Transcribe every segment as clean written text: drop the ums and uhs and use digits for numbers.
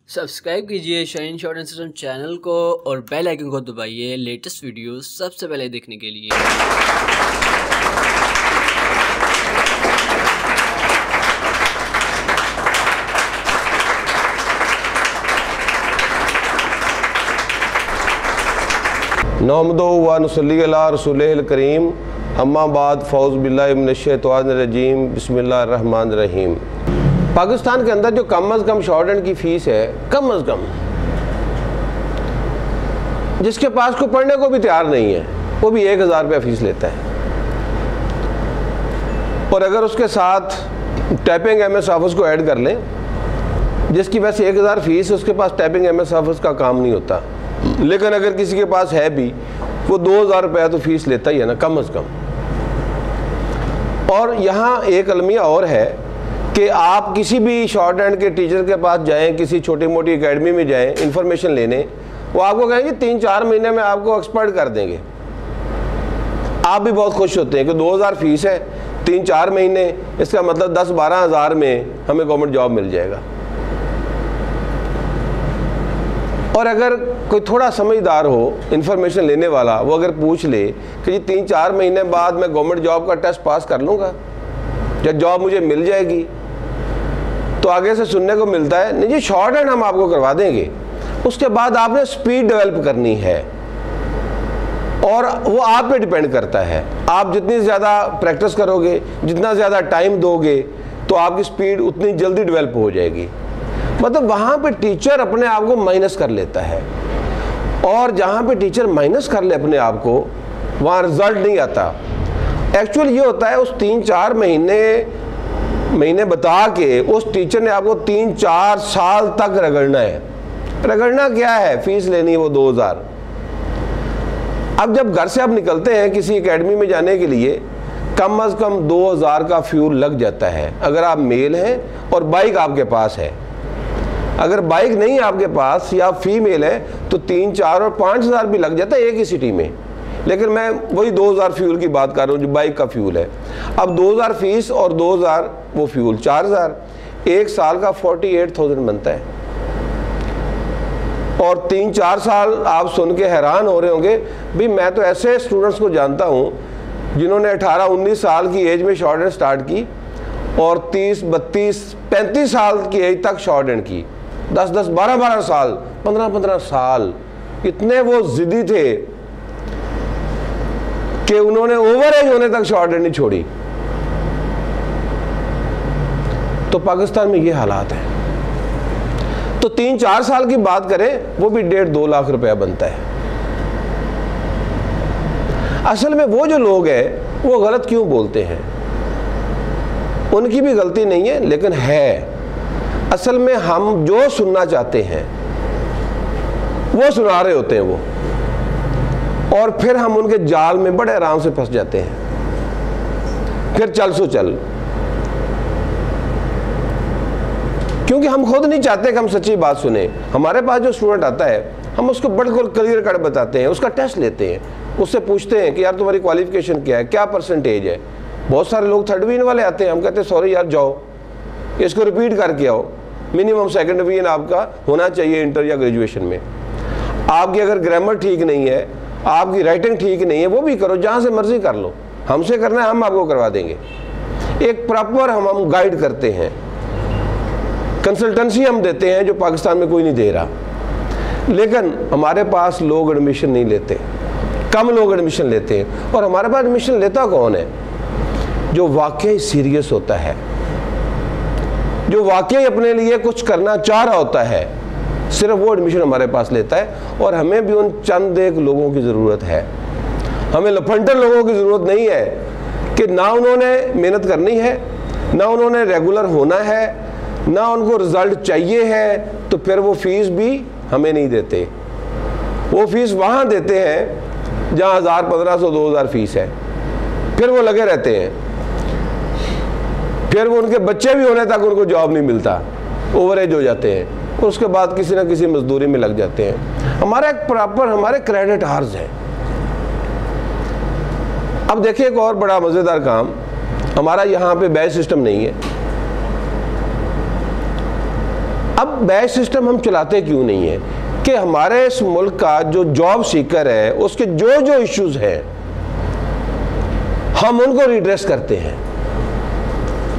Subscribe कीजिए shine short and system channel को और बेल आइकन को दबाइए लेटेस्ट वीडियो सबसे पहले देखने के लिए। नहमदो व नुसल्ली अला रसूलिल करीम अम्मा बाद फ़ौज़ बिल्लाहि मिनश्शैतानिर रजीम बिस्मिल्लाहिर रहमानिर रहीम। पाकिस्तान के अंदर जो कम अज़ कम शॉर्ट हैंड की फ़ीस है, कम अज़ कम, जिसके पास को पढ़ने को भी तैयार नहीं है वो भी 1000 रुपया फ़ीस लेता है। और अगर उसके साथ टाइपिंग MS ऑफिस को ऐड कर लें, जिसकी वैसे 1000 फ़ीस, उसके पास टाइपिंग MS ऑफिस का काम नहीं होता, लेकिन अगर किसी के पास है भी वो 2000 रुपया तो फ़ीस लेता ही है ना, कम अज़ कम। और यहाँ एक अलमिया और है कि आप किसी भी शॉर्ट हैंड के टीचर के पास जाएं, किसी छोटी मोटी एकेडमी में जाएं इंफॉर्मेशन लेने, वो आपको कहेंगे 3-4 महीने में आपको एक्सपर्ट कर देंगे। आप भी बहुत खुश होते हैं कि 2000 फ़ीस है, 3-4 महीने, इसका मतलब 10-12 हज़ार में हमें गवर्नमेंट जॉब मिल जाएगा। और अगर कोई थोड़ा समझदार हो, इंफॉर्मेशन लेने वाला, वो अगर पूछ ले कि जी 3-4 महीने बाद मैं गवर्नमेंट जॉब का टेस्ट पास कर लूँगा, जब जॉब मुझे मिल जाएगी, तो आगे से सुनने को मिलता है नहीं जी शॉर्ट हैंड हम आपको करवा देंगे। उसके बाद आपने स्पीड डेवलप करनी है और वो आप पे डिपेंड करता है। आप जितनी ज़्यादा प्रैक्टिस करोगे, जितना ज़्यादा टाइम दोगे, तो आपकी स्पीड उतनी जल्दी डेवलप हो जाएगी। मतलब वहाँ पे टीचर अपने आप को माइनस कर लेता है, और जहाँ पे टीचर माइनस कर ले अपने आप को, वहाँ रिजल्ट नहीं आता। एक्चुअल ये होता है उस 3-4 महीने बता के उस टीचर ने आपको 3-4 साल तक रगड़ना है। रगड़ना क्या है? फीस लेनी है वो 2000। अब जब घर से आप निकलते हैं किसी एकेडमी में जाने के लिए, कम अज़ कम 2000 का फ्यूल लग जाता है अगर आप मेल हैं और बाइक आपके पास है। अगर बाइक नहीं आपके पास या फीमेल है तो 3-4 और 5000 भी लग जाता है एक ही सिटी में। लेकिन मैं वही 2000 फ्यूल की बात कर रहा हूँ जो बाइक का फ्यूल है। अब 2000 फीस और 2000 वो फ्यूल, 4000, एक साल का 48,000 बनता है। और 3-4 साल आप सुन के हैरान हो रहे होंगे, भाई मैं तो ऐसे स्टूडेंट्स को जानता हूँ जिन्होंने 18-19 साल की एज में शॉर्ट हैंड स्टार्ट की और 30-32-35 साल की एज तक शॉर्ट हैंड की, 10-10, 12-12 साल, 15-15 साल। इतने वो जिद्दी थे कि उन्होंने ओवर एज होने तक शॉर्ट हैंड नहीं छोड़ी। तो पाकिस्तान में ये हालात है। तो 3-4 साल की बात करें, वो भी 1.5-2 लाख रुपया बनता है। असल में वो जो लोग हैं वो गलत क्यों बोलते हैं? उनकी भी गलती नहीं है, लेकिन है असल में हम जो सुनना चाहते हैं वो सुना रहे होते हैं वो, और फिर हम उनके जाल में बड़े आराम से फंस जाते हैं। फिर चल सो चल, क्योंकि हम खुद नहीं चाहते कि हम सच्ची बात सुने। हमारे पास जो स्टूडेंट आता है हम उसको बिल्कुल क्लियर कट बताते हैं, उसका टेस्ट लेते हैं, उससे पूछते हैं कि यार तुम्हारी क्वालिफिकेशन क्या है, क्या परसेंटेज है। बहुत सारे लोग 3rd डिवीजन वाले आते हैं, हम कहते हैं सॉरी यार जाओ इसको रिपीट करके आओ, मिनिमम 2nd डिवीजन आपका होना चाहिए इंटर या ग्रेजुएशन में। आपकी अगर ग्रामर ठीक नहीं है, आपकी राइटिंग ठीक नहीं है, वो भी करो, जहाँ से मर्जी कर लो, हमसे करना है हम आपको करवा देंगे। एक प्रॉपर हम गाइड करते हैं, कंसल्टेंसी हम देते हैं जो पाकिस्तान में कोई नहीं दे रहा। लेकिन हमारे पास लोग एडमिशन नहीं लेते, कम लोग एडमिशन लेते हैं। और हमारे पास एडमिशन लेता कौन है? जो वाकई सीरियस होता है, जो वाकई अपने लिए कुछ करना चाह रहा होता है, सिर्फ वो एडमिशन हमारे पास लेता है। और हमें भी उन चंद एक लोगों की ज़रूरत है। हमें लफंटर लोगों की ज़रूरत नहीं है कि ना उन्होंने मेहनत करनी है, ना उन्होंने रेगुलर होना है, ना उनको रिज़ल्ट चाहिए है, तो फिर वो फीस भी हमें नहीं देते। वो फीस वहाँ देते हैं जहाँ 1000, 1500, 2000 फीस है, फिर वो लगे रहते हैं। फिर वो उनके बच्चे भी होने तक उनको जॉब नहीं मिलता, ओवर एज हो जाते हैं, और उसके बाद किसी ना किसी मजदूरी में लग जाते हैं। हमारा एक प्रॉपर हमारे क्रेडिट आर्ज है। अब देखिए एक और बड़ा मज़ेदार काम, हमारा यहाँ पे बैच सिस्टम नहीं है। अब बैच सिस्टम हम चलाते क्यों नहीं है कि हमारे इस मुल्क का जो जॉब सीकर है उसके जो जो इश्यूज हैं हम उनको रिड्रेस करते हैं।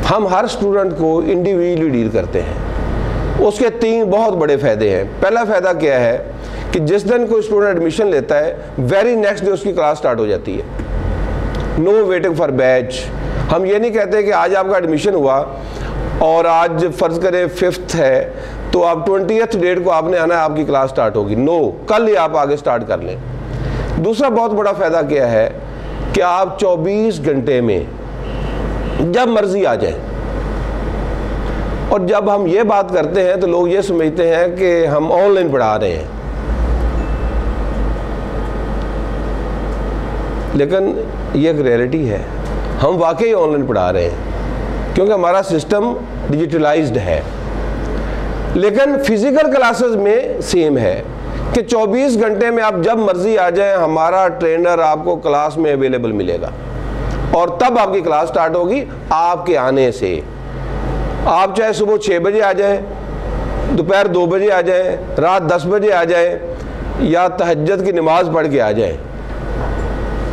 हम हर स्टूडेंट को इंडिविजुअली डील करते हैं। उसके 3 बहुत बड़े फ़ायदे हैं। पहला फ़ायदा क्या है कि जिस दिन कोई स्टूडेंट एडमिशन लेता है वेरी नेक्स्ट डे उसकी क्लास स्टार्ट हो जाती है। No waiting for batch. हम ये नहीं कहते कि आज आपका एडमिशन हुआ और आज फ़र्ज़ करें 5th है तो आप 20th डेट को आपने आना है, आपकी क्लास स्टार्ट होगी। नो, कल ही आप आगे स्टार्ट कर लें। दूसरा बहुत बड़ा फ़ायदा क्या है कि आप 24 घंटे में जब मर्जी आ जाए। और जब हम ये बात करते हैं तो लोग ये समझते हैं कि हम ऑनलाइन पढ़ा रहे हैं, लेकिन ये एक रियलिटी है, हम वाकई ऑनलाइन पढ़ा रहे हैं क्योंकि हमारा सिस्टम डिजिटलाइज्ड है। लेकिन फिजिकल क्लासेस में सेम है कि 24 घंटे में आप जब मर्जी आ जाएं, हमारा ट्रेनर आपको क्लास में अवेलेबल मिलेगा और तब आपकी क्लास स्टार्ट होगी आपके आने से। आप चाहे सुबह 6 बजे आ जाएं, दोपहर 2 बजे आ जाएं, रात 10 बजे आ जाएं या तहज्जुद की नमाज पढ़ के आ जाएं,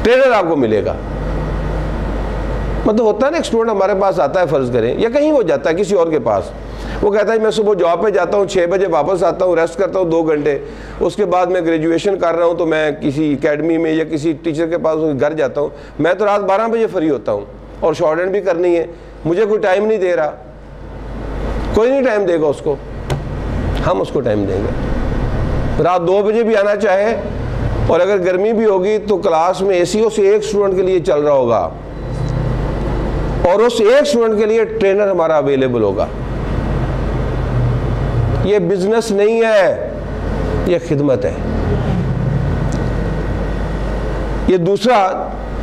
ट्रेनर आपको मिलेगा। मतलब होता है ना, एक स्टूडेंट हमारे पास आता है, फ़र्ज़ करें, या कहीं वो जाता है किसी और के पास, वो कहता है मैं सुबह जॉब पे जाता हूँ, 6 बजे वापस आता हूँ, रेस्ट करता हूँ 2 घंटे, उसके बाद मैं ग्रेजुएशन कर रहा हूँ तो मैं किसी एकेडमी में या किसी टीचर के पास घर जाता हूँ, मैं तो रात 12 बजे फ्री होता हूँ और शॉर्ट हैंड भी करनी है, मुझे कोई टाइम नहीं दे रहा। कोई नहीं टाइम देगा उसको, हम उसको टाइम देंगे। रात 2 बजे भी आना चाहे और अगर गर्मी भी होगी तो क्लास में एसी उस एक स्टूडेंट के लिए चल रहा होगा और उस एक स्टूडेंट के लिए ट्रेनर हमारा अवेलेबल होगा। ये बिजनेस नहीं है, ये खिदमत है। ये दूसरा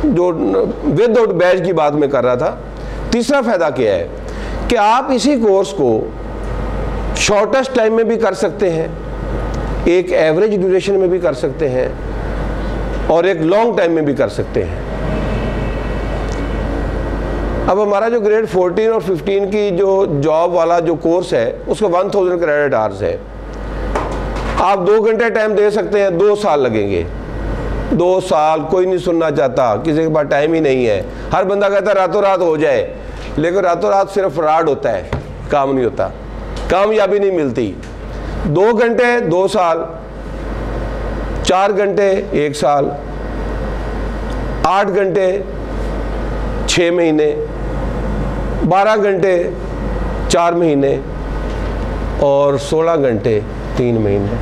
जो विदाउट बैच की बात मैं कर रहा था। तीसरा फायदा क्या है कि आप इसी कोर्स को शॉर्टेस्ट टाइम में भी कर सकते हैं, एक एवरेज ड्यूरेशन में भी कर सकते हैं और एक लॉन्ग टाइम में भी कर सकते हैं। अब हमारा जो ग्रेड 14 और 15 की जो जॉब वाला जो कोर्स है उसका 1000 क्रेडिट आवर्स है। आप 2 घंटे टाइम दे सकते हैं, 2 साल लगेंगे। 2 साल कोई नहीं सुनना चाहता, किसी के पास टाइम ही नहीं है। हर बंदा कहता है रातों रात हो जाए, लेकिन रातों रात सिर्फ फ्रॉड होता है, काम नहीं होता, कामयाबी नहीं मिलती। 2 घंटे 2 साल, 4 घंटे 1 साल, 8 घंटे 6 महीने, 12 घंटे 4 महीने और 16 घंटे 3 महीने।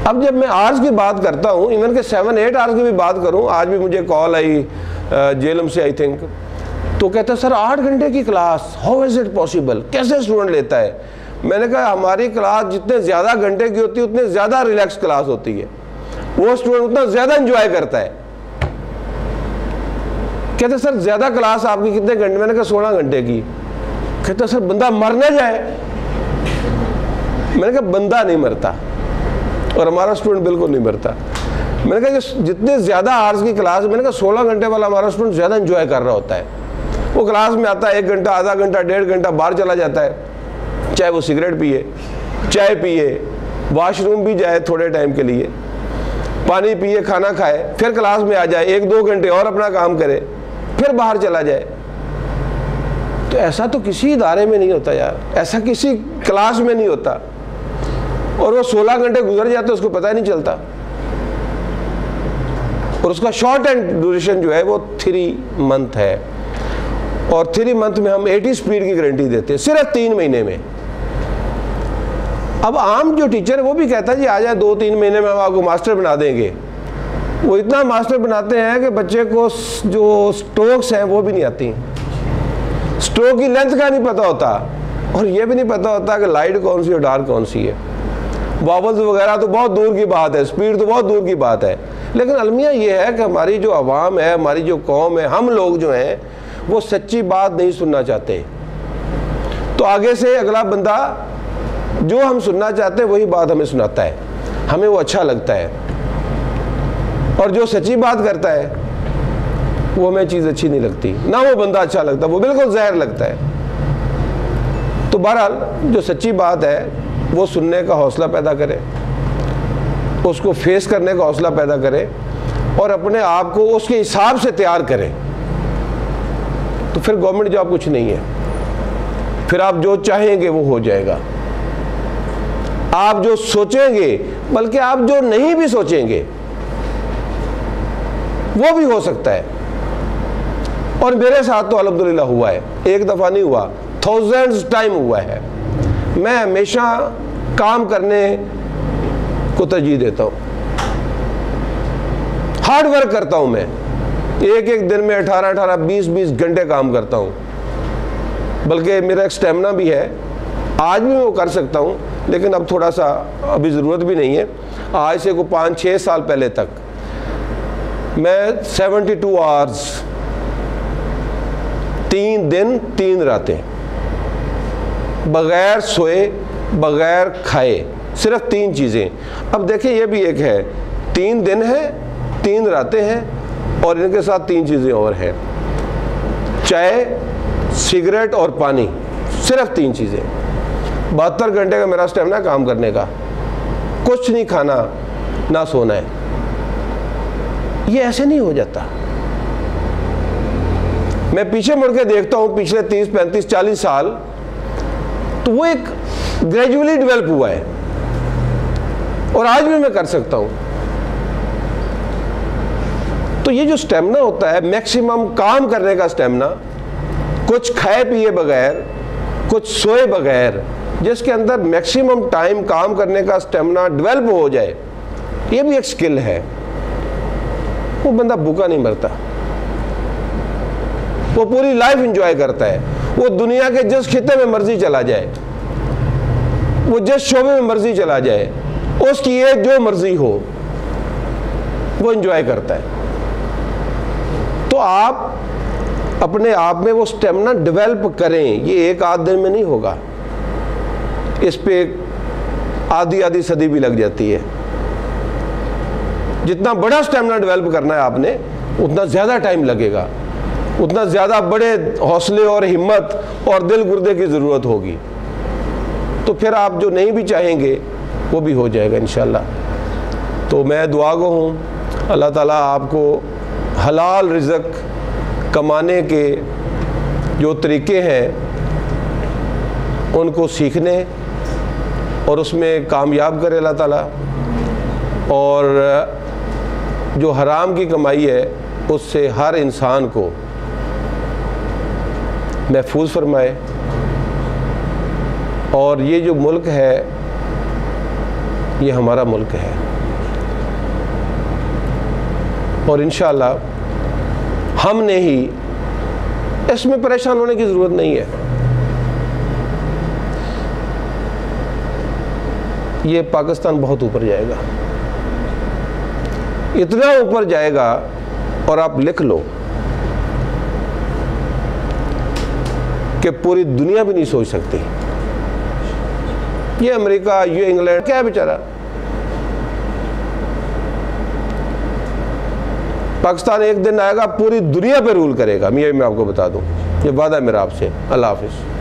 अब जब मैं आवर्स की बात करता हूँ, इवन के 7-8 आवर्स की भी बात करूँ, आज भी मुझे कॉल आई जेलम से आई थिंक, तो कहता है सर 8 घंटे की class, how is it possible, कैसे स्टूडेंट लेता है। मैंने कहा हमारी क्लास जितने ज़्यादा घंटे की होती है उतने ज़्यादा रिलैक्स क्लास होती है, वो स्टूडेंट उतना ज़्यादा एंजॉय करता है। कहते सर ज़्यादा क्लास आपकी कितने घंटे, मैंने कहा 16 घंटे की। कहते सर बंदा मर ना जाए, मैंने कहा बंदा नहीं मरता और हमारा स्टूडेंट बिल्कुल नहीं मरता। मैंने कहा जितने ज़्यादा आवर्स की क्लास, मैंने कहा 16 घंटे वाला हमारा स्टूडेंट ज़्यादा एंजॉय कर रहा होता है। वो क्लास में आता है 1 घंटा, आधा घंटा, 1.5 घंटा बाहर चला जाता है, चाहे वो सिगरेट पिए, चाय पिए, वॉशरूम भी जाए थोड़े टाइम के लिए, पानी पिए, खाना खाए, फिर क्लास में आ जाए, 1-2 घंटे और अपना काम करे, फिर बाहर चला जाए। तो ऐसा तो किसी इदारे में नहीं होता यार, ऐसा किसी क्लास में नहीं होता। और वो 16 घंटे गुजर जाते उसको पता ही नहीं चलता। और उसका शॉर्ट एंड ड्यूरेशन जो है वो 3 मंथ है और 3 मंथ में हम 80 स्पीड की गारंटी देते हैं, सिर्फ 3 महीने में। अब आम जो टीचर है वो भी कहता है जी आ जाए 2-3 महीने में हम आपको मास्टर बना देंगे। वो इतना मास्टर बनाते हैं कि बच्चे को जो स्ट्रोक्स हैं वो भी नहीं आती, स्ट्रोक की लेंथ का नहीं पता होता और ये भी नहीं पता होता कि लाइट कौन सी और डार्क कौन सी है। वॉवल्स वगैरह तो बहुत दूर की बात है, स्पीड तो बहुत दूर की बात है। लेकिन अलमिया ये है कि हमारी जो आवाम है, हमारी जो कौम है, हम लोग जो हैं वो सच्ची बात नहीं सुनना चाहते। तो आगे से अगला बंदा जो हम सुनना चाहते हैं वही बात हमें सुनाता है, हमें वो अच्छा लगता है। और जो सच्ची बात करता है वो हमें चीज़ अच्छी नहीं लगती, ना वो बंदा अच्छा लगता, वो बिल्कुल जहर लगता है। तो बहरहाल जो सच्ची बात है वो सुनने का हौसला पैदा करें, उसको फेस करने का हौसला पैदा करें और अपने आप को उसके हिसाब से तैयार करें। तो फिर गवर्नमेंट जॉब कुछ नहीं है, फिर आप जो चाहेंगे वो हो जाएगा। आप जो सोचेंगे, बल्कि आप जो नहीं भी सोचेंगे वो भी हो सकता है। और मेरे साथ तो अल्हम्दुलिल्लाह हुआ है, एक दफ़ा नहीं हुआ, थाउजेंड्स टाइम हुआ है। मैं हमेशा काम करने को तरजीह देता हूँ, हार्ड वर्क करता हूँ। मैं एक दिन में 18-18, 20-20 घंटे काम करता हूँ, बल्कि मेरा एक स्टेमिना भी है, आज भी मैं वो कर सकता हूँ, लेकिन अब थोड़ा सा अभी ज़रूरत भी नहीं है। आज से को 5-6 साल पहले तक मैं 72 आवर्स, 3 दिन 3 रातें, बग़ैर सोए बग़ैर खाए, सिर्फ 3 चीज़ें। अब देखिए ये भी एक है, 3 दिन है 3 रातें हैं और इनके साथ 3 चीज़ें और हैं, चाय, सिगरेट और पानी, सिर्फ 3 चीज़ें। 72 घंटे का मेरा स्टेमिना काम करने का, कुछ नहीं खाना ना सोना है। ये ऐसे नहीं हो जाता। मैं पीछे मुड़ के देखता हूँ पिछले 30, 35, 40 साल, तो वो एक ग्रेजुअली डेवलप हुआ है और आज भी मैं कर सकता हूँ। तो ये जो स्टेमिना होता है, मैक्सिमम काम करने का स्टेमिना, कुछ खाए पिए बगैर, कुछ सोए बगैर, जिसके अंदर मैक्सिमम टाइम काम करने का स्टेमिना डेवलप हो जाए, ये भी एक स्किल है। वो बंदा भूखा नहीं मरता, वो पूरी लाइफ एंजॉय करता है। वो दुनिया के जिस खिते में मर्जी चला जाए, वो जिस शोबे में मर्जी चला जाए, उसकी एज जो मर्जी हो, वो एंजॉय करता है। तो आप अपने आप में वो स्टेमिना डेवलप करें, ये एक आध दिन में नहीं होगा, इस पे आधी सदी भी लग जाती है। जितना बड़ा स्टेमिना डेवलप करना है आपने, उतना ज़्यादा टाइम लगेगा, उतना ज़्यादा बड़े हौसले और हिम्मत और दिल गुर्दे की ज़रूरत होगी। तो फिर आप जो नहीं भी चाहेंगे वो भी हो जाएगा इंशाल्लाह। तो मैं दुआ गो हूँ, अल्लाह ताला आपको हलाल रिज़्क कमाने के जो तरीक़े हैं उनको सीखने और उसमें कामयाब करे अल्लाह ताला, और जो हराम की कमाई है उससे हर इंसान को महफूज फरमाए। और ये जो मुल्क है, ये हमारा मुल्क है और इंशाअल्लाह हमने ही, इसमें परेशान होने की ज़रूरत नहीं है। ये पाकिस्तान बहुत ऊपर जाएगा, इतना ऊपर जाएगा, और आप लिख लो कि पूरी दुनिया भी नहीं सोच सकती। ये अमेरिका, ये इंग्लैंड, क्या है बेचारा, पाकिस्तान एक दिन आएगा पूरी दुनिया पे रूल करेगा। मैं आपको बता दूं, ये वादा है मेरा आपसे। अल्लाह हाफिज़।